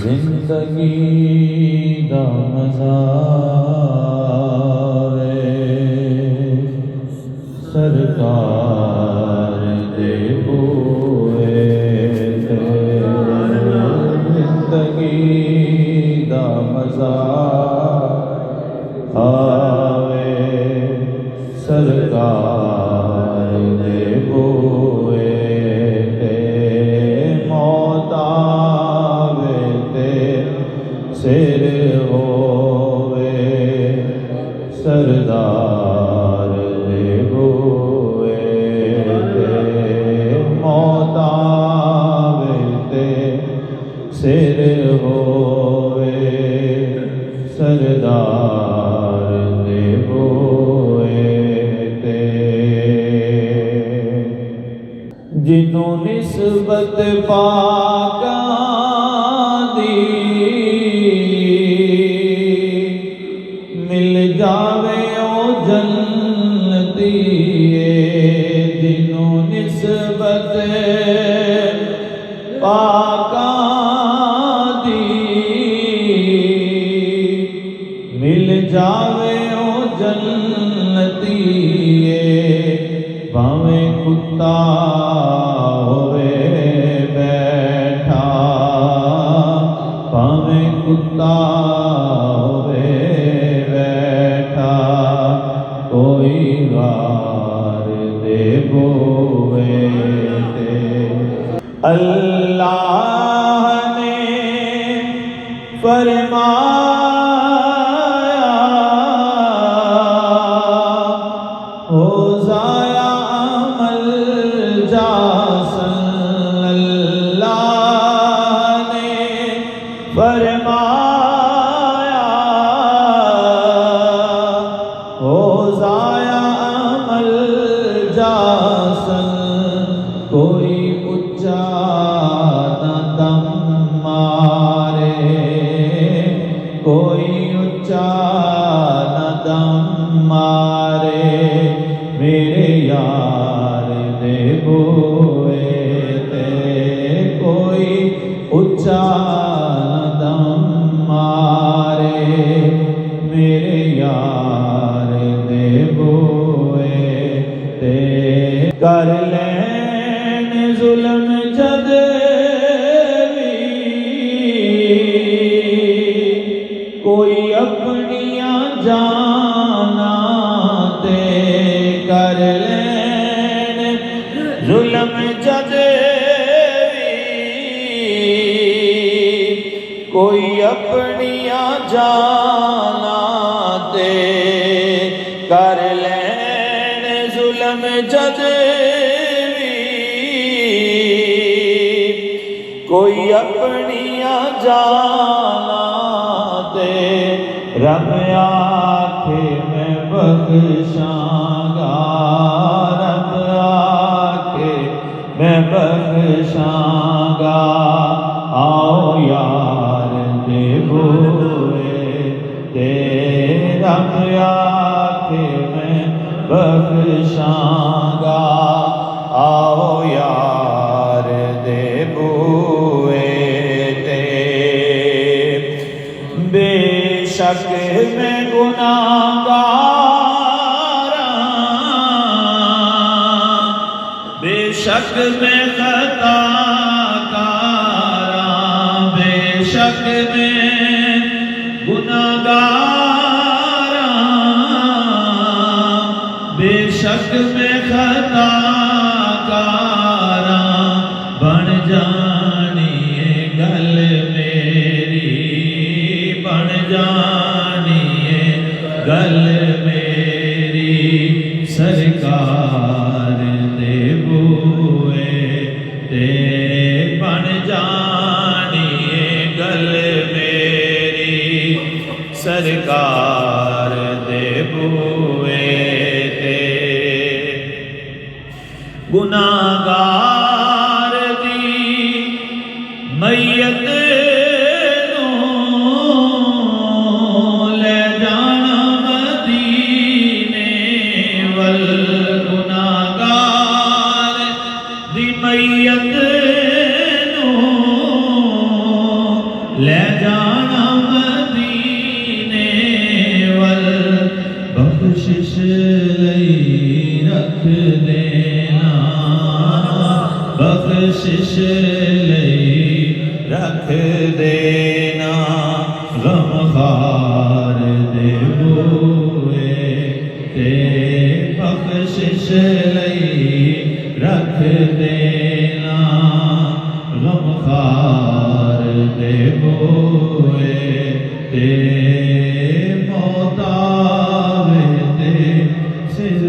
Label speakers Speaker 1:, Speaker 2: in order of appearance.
Speaker 1: जिंदगी दा मज़ा वे सरकार दे बूए ते। जिंदगी दा मज़ा आवे सरकार दे बूए ते। मौत आवे ते सिर होवे सरदार दे बूए ते। मौत आवे ते सिर होवे सरदार दे बूए ते। जिन्हों निस्बत पाकां दी मिल जावे ओ जन्नती। जिन्हों निस्बत पाकां दी मिल जावे ओ जन्नती। भावें कुत्ता होवे बैठा, भावें कुत्ता होवे बैठा, कोई वार दे बोवे ते। अल्लाह ने फरमाया हो ज़ाया अमल जासन। अल्लाह ने फरमाया हो ज़ाया अमल जासन। कोई उच्चा न दम मारे, कोई उच्चा न दम मारे मेरे यार दे बूए ते। कोई उच्चा न दम मारे मेरे यार दे बूए ते। कर लैन जुल्म जद भी कोई अपनियां जाना ते। कर लैन जुल्म जद भी कोई अपनियां जाना ते। कर लैन जुल्म जद भी कोई अपनियां जाना ते। रब आखे मैं बख्शांगा, रब आखे मैं बख्शांगा। आओ यार दे बूए ते। रब आखे मैं बख्शांगा। आओ यार दे बूए ते। बेशक मैं गुनाहगार, बेशक मैं खताकार, बेशक मैं गुनाहगार, बेशक मैं खताकार। बन जानी है गल मेरी, बन जानी है गल मेरी सरकार दे बूए ते। बन जानी है गल मेरी सरकार दे बूए ते। गुनाहगार दी मैयत ले जाना मदीने वल। गुनाहगार दी मैयत ले जाना मदीने वल बख्शिश लई रख देना बख्शिश लई रख देना गमखार दे बूए ते बख्शिश लई रख देना गमखार दे बूए ते मौतावे ते सिर